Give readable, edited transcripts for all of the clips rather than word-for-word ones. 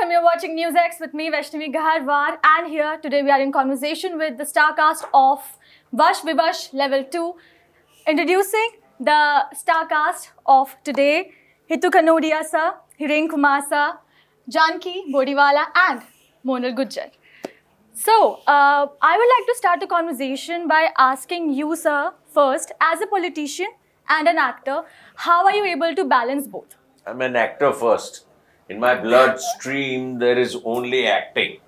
welcome. You're watching NewsX with me, Vaishnavi Gaharwar, and here today we are in conversation with the star cast of Vash Vivash Level 2. Introducing the star cast of today, Hitu Kanodia sir, Hiren Kumar sir, Janki Bodiwala and Monal Gujjar. So, I would like to start the conversation by asking you, sir, first, as a politician and an actor, how are you able to balance both? I'm an actor first. In my bloodstream, there is only acting.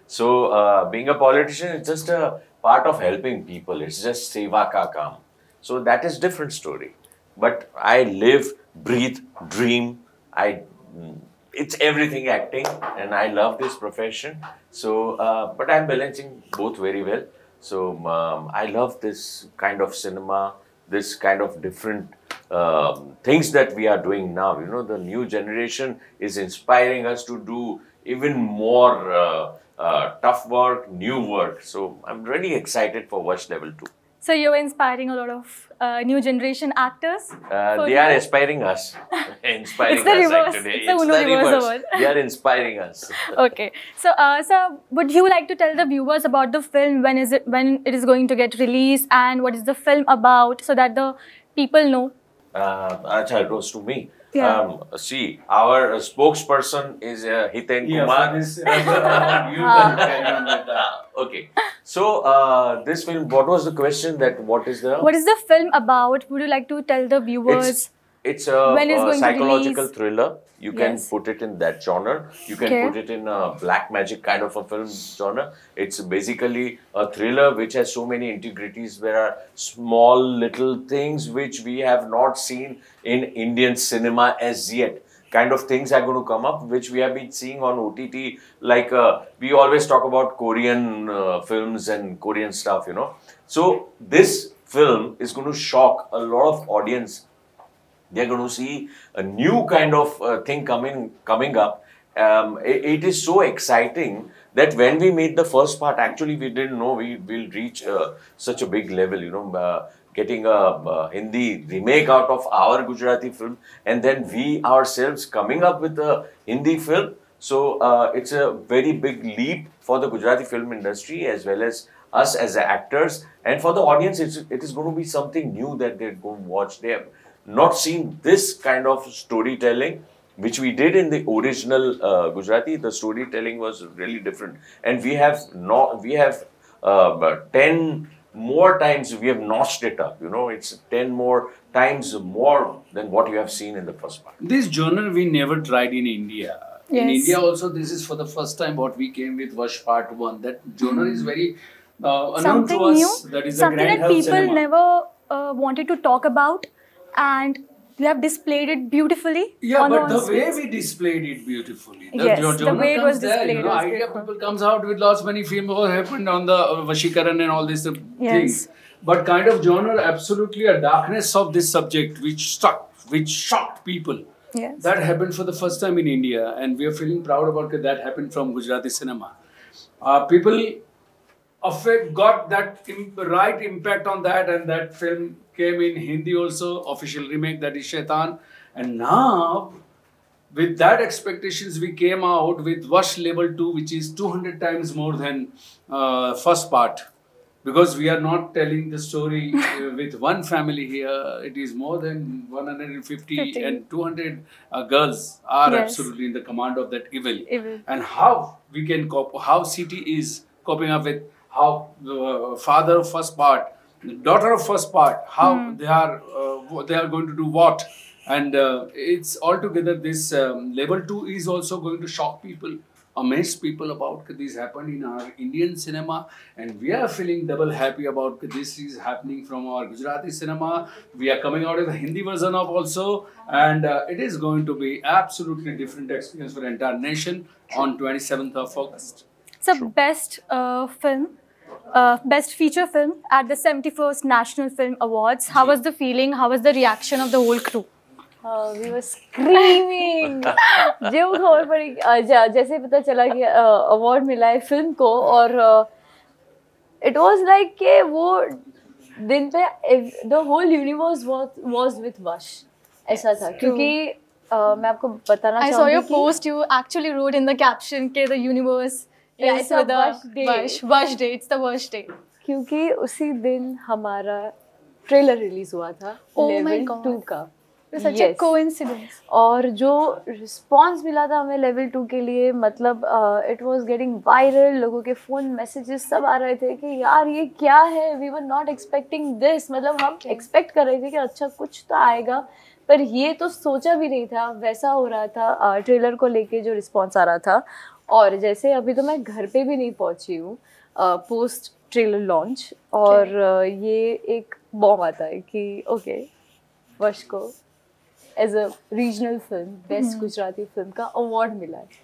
So, being a politician is just a part of helping people. It's just seva ka kaam. So, that is different story. But I live, breathe, dream. It's everything acting, and I love this profession. So, but I'm balancing both very well. So, I love this kind of cinema, this kind of different things that we are doing now. You know, the new generation is inspiring us to do even more tough work, new work. So, I'm really excited for Vash Level 2. So you're inspiring a lot of new generation actors? They are inspiring us. Inspiring it's the us reverse. actually. It's the reverse. They are inspiring us. Okay. So, sir, would you like to tell the viewers about the film? When it is going to get released, and what is the film about, so that the people know? It goes to me. Yeah. See, our spokesperson is Hiten Kumar. Okay. So, this film, what was the question? What is the film about? Would you like to tell the viewers? It's a going psychological thriller. You can Yes. put it in that genre. You can Okay. put it in a black magic kind of a film genre. It's basically a thriller which has so many integrities. There are small little things which we have not seen in Indian cinema as yet. Kind of things are going to come up which we have been seeing on OTT. Like we always talk about Korean films and Korean stuff, you know. So this film is going to shock a lot of audience. They're going to see a new kind of thing coming up. It is so exciting that when we made the first part, actually we didn't know we will reach such a big level, you know, getting a Hindi remake out of our Gujarati film, and then we ourselves coming up with a Hindi film. So it's a very big leap for the Gujarati film industry as well as us as actors, and for the audience, it is going to be something new that they're going to watch. They have not seen this kind of storytelling which we did in the original Gujarati. The storytelling was really different, and we have 10 more times we have notched it up. You know, it's 10 more times more than what you have seen in the first part. This genre we never tried in India. Yes. In India also, this is for the first time what we came with Vash Part 1. That genre is very unknown to us. New, That is something a grand that health people cinema. never wanted to talk about, and you have displayed it beautifully. Yeah, on but the way screens. we displayed it beautifully. Yes, the genre way it comes was there, displayed you know, was idea beautiful. people comes out with lots many films what happened on the Vashikaran and all these Yes. things. But kind of genre, absolutely a darkness of this subject which shocked people. Yes. That happened for the first time in India, and we are feeling proud about that happened from Gujarati cinema. People got that right impact on that, and that film came in Hindi also, official remake, that is Shaitan. And now, with that expectations, we came out with Vash Level 2, which is 200 times more than first part. Because we are not telling the story with one family here, it is more than 150 50. and 200 girls are Yes. absolutely in the command of that evil. Evil. And how we can cope, how city is coping up with, how the father of first part, the daughter of first part, how they are going to do what. And it's altogether this level 2 is also going to shock people, amaze people about this happened in our Indian cinema, and we are feeling double happy about this is happening from our Gujarati cinema. We are coming out with a Hindi version of also, and it is going to be absolutely different experience for the entire nation on 27th of August. So, best film, best feature film at the 71st National Film Awards. How was the feeling? How was the reaction of the whole crew? We were screaming. जब खबर पड़ी जैसे पता चला कि award मिला है film को, और it was like कि वो दिन पे the whole universe was with Vash. ऐसा था क्योंकि मैं आपको बताना I saw चाहूंगी your कि post. You actually wrote in the caption कि the universe Yeah, is it's a with the worst day. worst day. It's the worst day. क्योंकि उसी दिन हमारा ट्रेलर रिलीज हुआ था Oh my लेवल God. 2 का। It's such a Yes. coincidence. और जो रिस्पॉन्स मिला था हमें लेवल 2 के लिए, मतलब इट वाज गेटिंग वायरल, लोगों के फ़ोन मैसेजेस सब आ रहे थे कि यार ये क्या है, we were not expecting this, मतलब हम एक्सपेक्ट कर रहे थे कि अच्छा कुछ तो आएगा, पर ये तो सोचा भी नहीं था वैसा हो रहा था ट्रेलर को लेके जो रिस्पॉन्स आ रहा था। और जैसे अभी तो मैं घर पे भी नहीं पहुंची हूँ पोस्ट ट्रेलर लॉन्च, और ये एक बॉम्ब आता है कि ओके वश को as a regional film best Gujarati film का अवार्ड मिला है।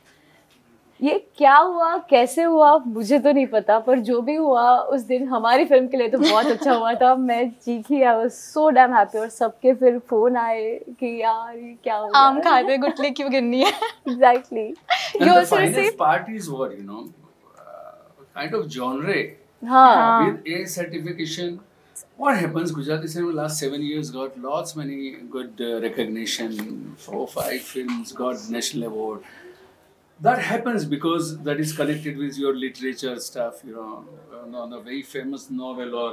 ये क्या हुआ कैसे हुआ मुझे तो नहीं पता, पर जो भी हुआ उस दिन हमारी फिल्म के लिए तो बहुत अच्छा हुआ था। मैं चीखी, I was so damn happy. और सबके फिर फोन आए कि यार ये क्या हो गया, आम खाते गुटली क्यों गिरनी है? Exactly. And You the also finest received. part is what, kind of genre हाँ with A certification. What happens? Gujarati cinema last 7 years got lots many good recognition. 4, 5 films got national award. That happens because that is connected with your literature stuff. On a very famous novel or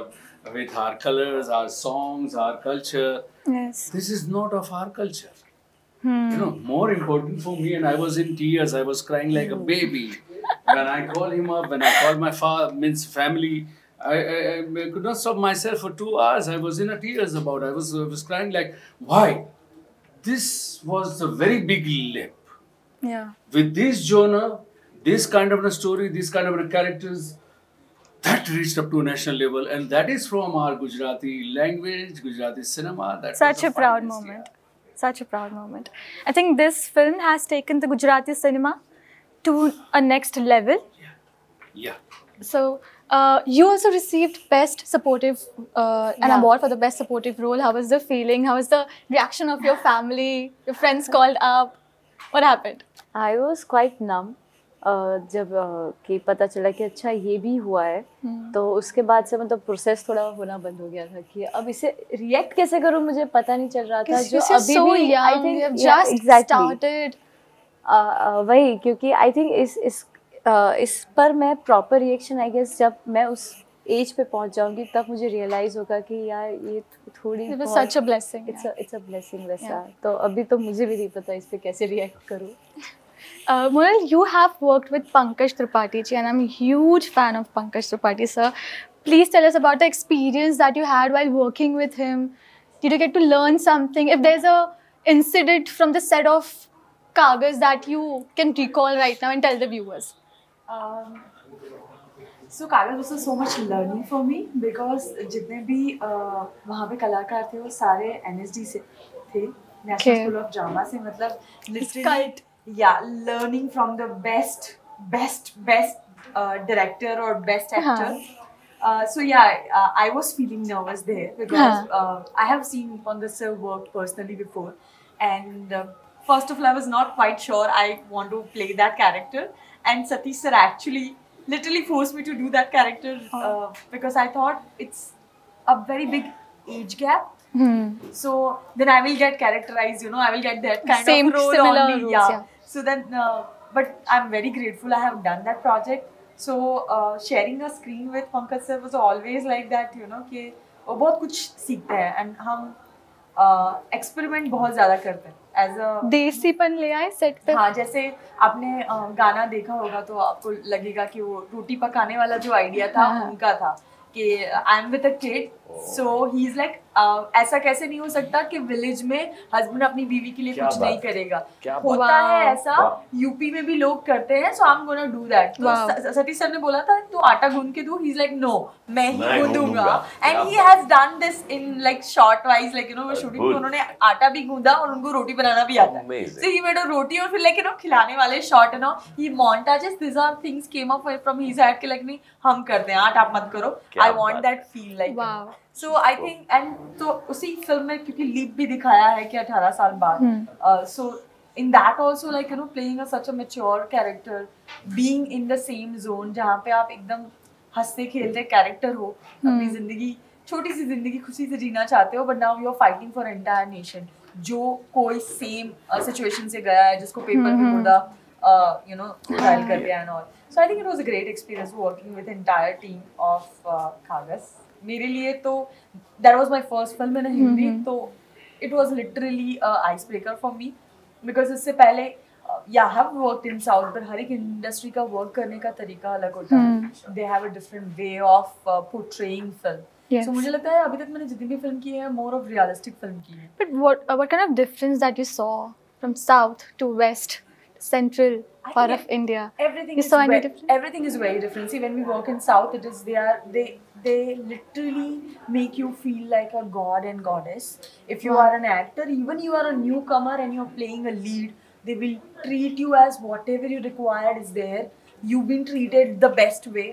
with our colors, our songs, our culture. Yes. This is not of our culture. More important for me, and I was in tears. I was crying like a baby when I called him up. When I called my family, I could not stop myself for 2 hours. I was in a tears about. I was crying like, why? This was a very big leap. Yeah. With this genre, this kind of a story, this kind of a characters, that reached up to a national level, and that is from our Gujarati language, Gujarati cinema. That Such was a proud finest, moment. Such a proud moment. I think this film has taken the Gujarati cinema to a next level. Yeah. So you also received best supportive an Yeah. award for the best supportive role. How was the feeling? How was the reaction of your family? Your friends called up. What happened? I was quite numb जब कि पता चला कि अच्छा ये भी हुआ है, तो उसके बाद से मतलब प्रोसेस थोड़ा होना बंद हो गया था कि अब इसे रिएक्ट कैसे करूँ, मुझे पता नहीं चल रहा था। जो अभी so भी young, I think you have yeah, just exactly. started. वही, क्योंकि आई थिंक इस पर मैं प्रॉपर रिएक्शन आई गेस जब मैं उस एज पे पहुंच जाऊंगी तब मुझे रियलाइज होगा कि यार ये थोड़ी It was such a blessing. It's a blessing वैसा। तो अभी तो मुझे भी नहीं पता इस पे कैसे रिएक्ट करूँ। Monal, you have worked with Pankaj Tripathi ji, and I'm a huge fan of Pankaj Tripathi, sir. Please tell us about the experience that you had while working with him. Did you get to learn something? If there's a incident from the set of Kagaz that you can recall right now and tell the viewers. So Kagaz was so much learning for me because जितने भी वहाँ पे कलाकार थे वो सारे NSD से थे, National School of Drama से, मतलब literally learning from the best director or best actor. So I was feeling nervous there because I have seen Pankaj sir work personally before, and first of all I was not quite sure I want to play that character, and Satish sir actually literally forced me to do that character because I thought it's a very big age gap. So then I will get characterized, I will get that kind Same of role similar on me. roles, Yeah. yeah. So then, but I'm very grateful I have done that project. So sharing a screen with Pankaj sir was always like that, कि वो बहुत कुछ सीखते हैं, and हम experiment बहुत ज़्यादा करते हैं एज अ देसीपन ले आए सेट पे। हाँ, जैसे आपने गाना देखा होगा तो आपको लगेगा कि वो रोटी पकाने वाला जो आइडिया था उनका था कि I am with a kid, so he is like ऐसा कैसे नहीं हो सकता कि विलेज में हस्बैंड अपनी बीवी के लिए कुछ नहीं करेगा, होता है ऐसा, यूपी में भी लोग करते हैं, so I am gonna do that. तो सतीश सर ने बोला था तू आटा गूंद के दू, ही इज लाइक नो मैं ही गूंदूंगा, and he has done this in like short wise, like shooting में उन्होंने आटा भी गूंदा और उनको रोटी बनाना भी आता है, सो ही मेड अ रोटी और फिर लाइक खिलाने वाले shot he montages, these are things came up from his head कि लाइक नहीं हम करते हैं, आप मत करो, I want that feel like. So I think and तो उसी फिल्म में क्योंकि लीप भी दिखाया है कि 18 साल बाद, सो in that also like playing such a mature character, being in the same zone जहाँ पे आप एकदम हंसते खेलते कैरेक्टर हो, अपनी जिंदगी छोटी सी जिंदगी खुशी से जीना चाहते हो, but now you're fighting for entire nation, जो कोई सेम सिचुएशन से गया है, जिसको पेपर में मुद्दा ट्रायल कर लिया and all. So I think it was a great experience working with entire team of Kaagaz. मेरे लिए तो that was my first film in Hindi, तो it was literally ice breaker for me, because इससे पहले I have worked in South, but हर एक industry का work करने का तरीका अलग होता है. They have a different way of portraying film. Yes. So मुझे लगता है अभी तक मैंने जितनी भी फिल्म की है, more of realistic film की है. But what kind of difference that you saw from South to West, Central part of India? Everything You is saw any difference? everything is very different. See, when we work in South, it is they literally make you feel like a god and goddess. If you are an actor, even you are a newcomer and you are playing a lead, they will treat you as whatever you required is there. You've been treated the best way.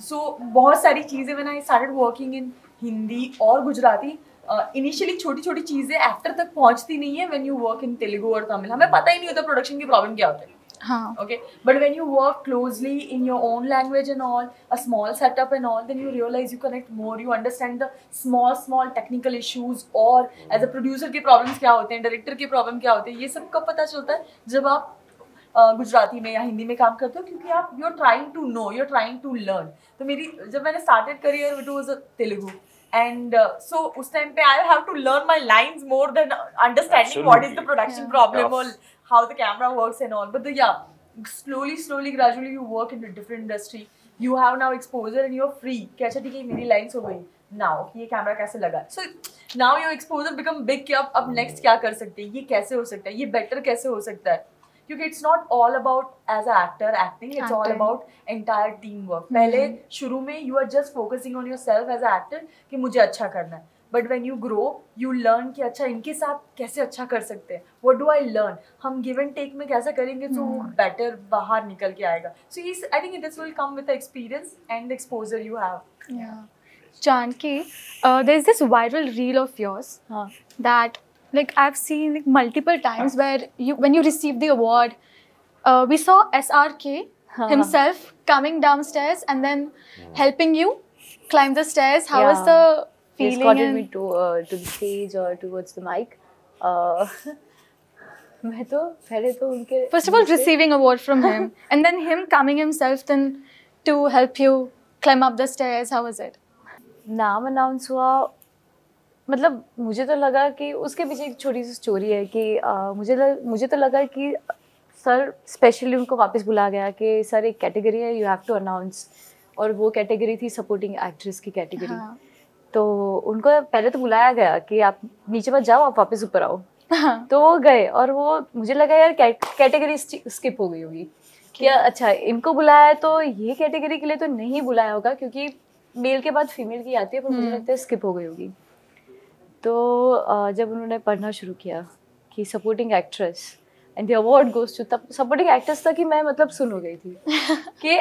So बहुत सारी चीज़ें when I started working in Hindi और Gujarati, initially छोटी छोटी चीज़ें actor तक पहुँचती नहीं है. when you work in Telugu और तमिल, हमें पता ही नहीं होता प्रोडक्शन की प्रॉब्लम क्या होता है. Okay, but when you work closely in your own language and all, a small setup and all, then you realize you connect more, you understand the small technical issues, और as a producer के problems क्या होते हैं, director के problem क्या होते हैं, ये सब कब पता चलता है जब आप गुजराती में या हिंदी में काम करते हो, क्योंकि आप you're trying to know, you're trying to learn. तो मेरी जब मैंने started career, it was a Telugu. And so उस time पे I have to learn my lines more than understanding what is the production problem or how the camera works and all. But slowly, gradually you work in a different industry. You have now exposure and you're free. कि अच्छा ठीक है मेरी lines हो गई. Now ये camera कैसे लगा? So now your exposure become big कि अब next क्या कर सकते हैं? ये कैसे हो सकता है? ये better कैसे हो सकता है? क्योंकि it's not all about as an actor acting. It's all about entire teamwork. पहले शुरू में you are just focusing on yourself as an actor कि मुझे अच्छा करना है. But when you grow, you learn कि अच्छा इनके साथ कैसे अच्छा कर सकते हैं. What do I learn? हम give and take में कैसा करेंगे तो better बाहर निकल के आएगा. So I think this will come with the experience and the exposure you have. Yeah. Janki, there's this viral reel of yours that like I've seen like multiple times where when you received the award, we saw SRK himself coming downstairs and then helping you climb the stairs. How was the He feeling? escorted me to the stage or towards the mic. मैं तो पहले तो उनके First of all, receiving award from him and then him coming himself then to help you climb up the stairs. How was it? नाम announce हुआ, मतलब मुझे तो लगा कि उसके पीछे एक छोटी सी स्टोरी है कि मुझे तो लगा कि सर स्पेशली उनको वापस बुला गया कि सर एक कैटेगरी है यू हैव टू अनाउंस, और वो कैटेगरी थी सपोर्टिंग एक्ट्रेस की कैटेगरी. तो उनको पहले तो बुलाया गया कि आप नीचे मत जाओ, आप वापस ऊपर आओ. तो वो गए और वो मुझे लगा यार कैटेगरी स्किप हो गई होगी कि अच्छा इनको बुलाया तो ये कैटेगरी के लिए तो नहीं बुलाया होगा क्योंकि मेल के बाद फीमेल की आती है, पर मुझे लगता है स्किप हो गई होगी. तो जब उन्होंने पढ़ना शुरू किया कि supporting actress and the award goes to, तब सपोर्टिंग एक्ट्रेस तक ही मैं मतलब सुन हो गई थी कि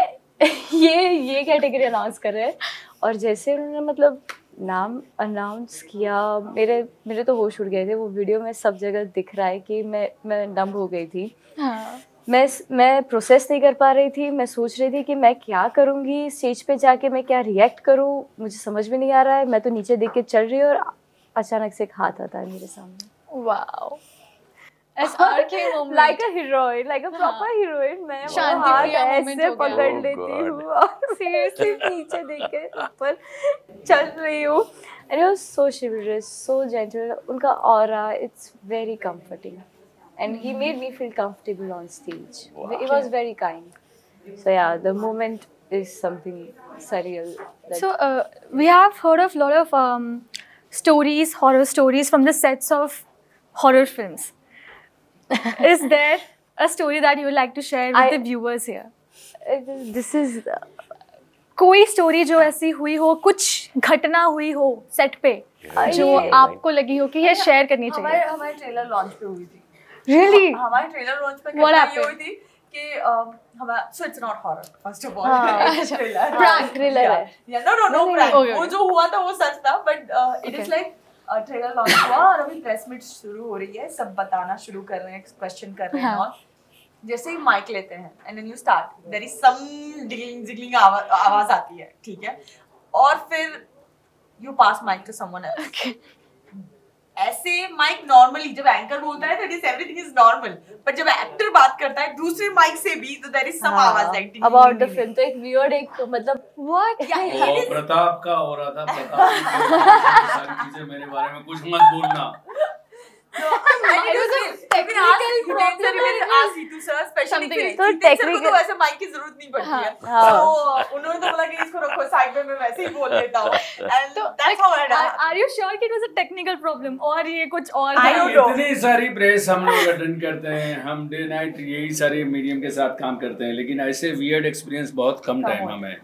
ये कैटेगरी अनाउंस कर रहे हैं. और जैसे उन्होंने मतलब नाम अनाउंस किया, मेरे तो होश उड़ गए थे. वो वीडियो में सब जगह दिख रहा है कि मैं नम हो गई थी. मैं प्रोसेस नहीं कर पा रही थी. मैं सोच रही थी कि मैं क्या करूँगी स्टेज पे जाके, मैं क्या रिएक्ट करूँ, मुझे समझ में नहीं आ रहा है. मैं तो नीचे देख के चल रही हूँ और अचानक से एक हाथ आता है मेरे सामने. Wow. SRK moment. Like a heroine, like a proper heroine. मैं वो शांति हाथ प्रिया moment ऐसे हो गया. पकड़ Oh लेती God. हूँ और seriously नीचे देख के ऊपर चल रही हूँ. And it was so chivalrous, so gentle. उनका aura, it's very comforting. And he made me feel comfortable on stage. Wow. It was very kind. So yeah, the moment is something surreal. So we have heard of a lot of stories, horror stories from the sets of horror films. Is there a story that you would like to share with the viewers here? This is कोई story जो ऐसी हुई हो, कुछ घटना हुई हो set पे जो आपको लगी हो कि ये शेयर करनी चाहिए. हमारे ट्रेलर लॉन्च पे हुई थी. Really? हमारे ट्रेलर लॉन्च पे What ये happened? हुई थी कि हमारा, so it's not horror first of all. Trailer Prank. thriller है. no prank. Okay, वो जो हुआ था वो सच था, but it is like trailer launch हुआ और अभी प्रेस मीट शुरू हो रही है, सब बताना शुरू कर रहे हैं, क्वेश्चन कर रहे हैं. और जैसे ही माइक लेते हैं and then you start, there is some jiggling आवाज आती है, ठीक है, और फिर you pass mike to someone else. ऐसे माइक नॉर्मली जब एंकर बोलता है that is everything is normal, but जब एक्टर बात करता है दूसरे माइक से भी तो देयर इज सम आवाज एक्टिंग अबाउट द फिल्म। तो एक वियर्ड एक मतलब What? वो प्रताप का हो रहा था, प्रताप की सारी चीजें मेरे बारे में कुछ मत बोलना। So, and it was a technical Something तो technical तो वैसे माइक की जरूरत नहीं पड़ती है, तो उन्होंने तो बोला कि इसको रखो साइड में, मैं वैसे ही बोल लेता हूँ, and that's how I did. Are you sure कि it was a technical problem और ये कुछ और I था? don't know. इतनी सारी प्रेस हम लोग अटेंड करते हैं, हम डे नाइट यही सारे मीडियम के साथ काम करते हैं, लेकिन ऐसे वियर्ड एक्सपीरियंस बहुत कम टाइम हमें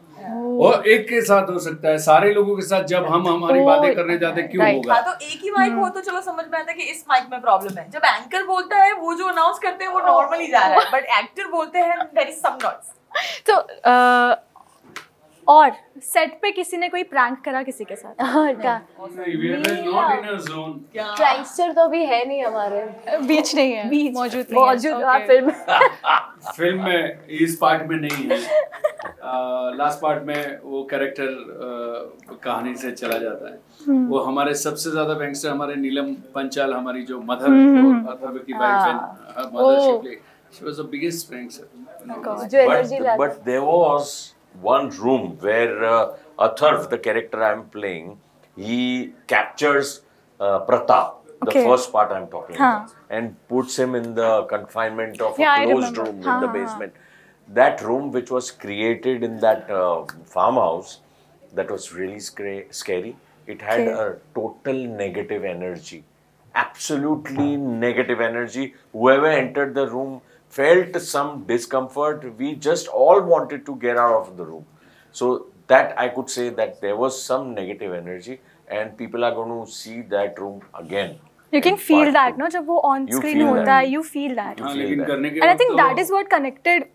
और एक के साथ हो सकता है, सारे लोगों के साथ जब हम हमारी बातें करने जाते क्यों होगा? हाँ, तो एक ही माइक हो तो चलो समझ में आता है कि इस माइक में प्रॉब्लम है। जब एंकर बोलता है वो जो अनाउंस करते हैं वो नॉर्मली जा रहा है, बट एक्टर बोलते हैं देयर इज सम नॉइस। तो और सेट पे किसी ने कोई प्रैंक करा किसी के साथ? ट्रैंकस्टर तो अभी है नहीं हमारे बीच नहीं है, मौजूद नहीं है। मौजूद हाँ फिल्म में इस पार्ट में नहीं है, लास्ट पार्ट में वो कैरेक्टर कहानी से चला जाता है। वो हमारे सबसे ज्यादा गैंगस्टर हमारे नीलम पंचाल, हमारी जो मदर अथर्व की wife and mother she was the biggest gangster. जो energy But there was one room where Atharv, the character I am playing, he captures Pratap, the first part I am talking about, and puts him in the confinement of a closed room in the basement. That room which was created in that farmhouse, that was really scary. It had a total negative energy, absolutely negative energy. Whoever entered the room felt some discomfort. We just all wanted to get out of the room. So that I could say that there was some negative energy, and people are going to see that room again. You can feel that, no? जब वो on screen होता है, you feel that. And I think that is what connected,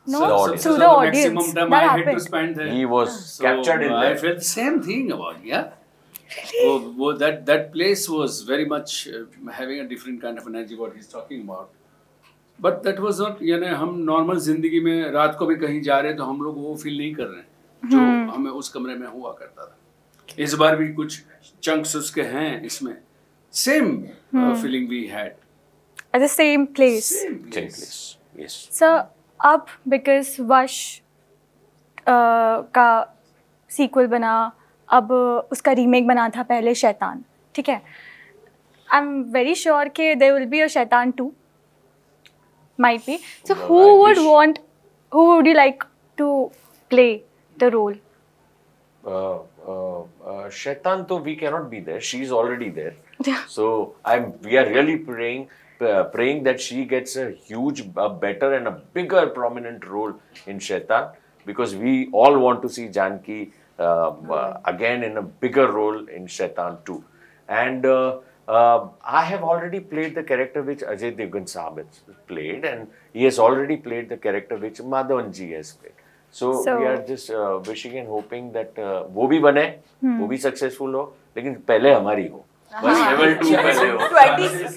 no, to the audience. That happened. He was captured in I that. felt the same thing about Really? That place was very much having a different kind of energy. What he's talking about. But that was not, यानी हम normal जिंदगी में रात को भी कहीं जा रहे हैं तो हम लोग वो फील नहीं कर रहे हैं जो हमें उस कमरे में हुआ करता था। इस बार भी कुछ चंक्स उसके हैं इसमें, same feeling we had at the same place. Same place. Yes. So अब because वश का सीक्वल बना, अब उसका रीमेक बना था पहले शैतान, ठीक है? आई एम वेरी श्योर कि there will be a शैतान 2. Might be. So No, who would you like to play the role? Shaitan, though we cannot be there. She's already there. So we are really praying that she gets a huge, better and a bigger prominent role in Shaitan, because we all want to see Janki again in a bigger role in Shaitan 2. And I have already played the character which Ajay Devgan Saab has played, and he has already played the character which Madhavan ji has played. So we are just wishing and hoping that वो भी बने, वो भी successful हो, लेकिन पहले हमारी हो, बस level 2 पहले हो।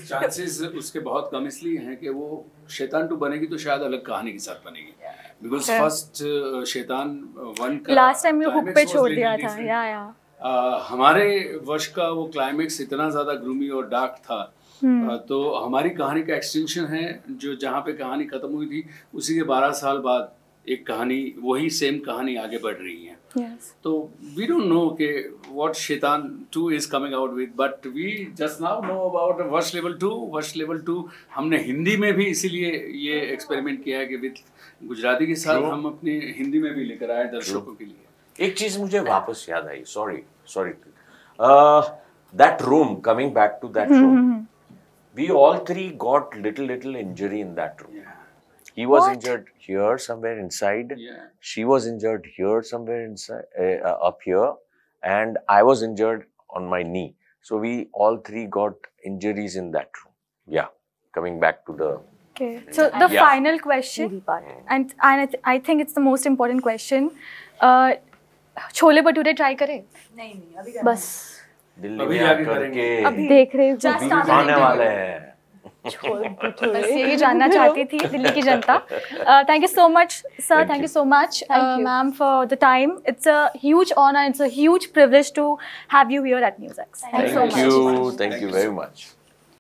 चांसेस उसके बहुत कम इसलिए हैं कि वो शैतान 2 बनेगी तो शायद अलग कहानी के साथ बनेगी, बिकॉज फर्स्ट शैतान 1 का लास्ट टाइम हुक पे छोड़ दिया था। या हमारे वश का वो क्लाइमेक्स इतना ज़्यादा ग्रूमी और डार्क था, तो हमारी कहानी का एक्सटेंशन है, जो जहाँ पे कहानी ख़त्म हुई थी उसी के 12 साल बाद एक कहानी, वही सेम कहानी आगे बढ़ रही है। तो वी डोंट नो कि what Shaitaan 2 is coming out with, but we just now know about Vash level 2। Vash level 2 हमने हिंदी में भी इसीलिए ये एक्सपेरिमेंट किया है कि विद गुजराती के साथ हम अपने हिंदी में भी लेकर आए दर्शकों के लिए। एक चीज मुझे वापस याद आई, sorry, that room, coming back to that room, we all three got little injury in that room. He was injured here somewhere inside, she was injured here somewhere inside, up here, and I was injured on my knee. So we all three got injuries in that room. Yeah, coming back to the so the final question, and I think it's the most important question. Chole bhature try करें? नहीं अभी बस दिल्ली में आकर के देख रहे हो खाने वाले हैं। बस यही जानना चाहती थी दिल्ली की जनता. Thank you so much, sir. Thank you so much, ma'am, for the time. It's a huge honor. It's a huge privilege to have you here at NewsX. Thank you so much. Thank you very much.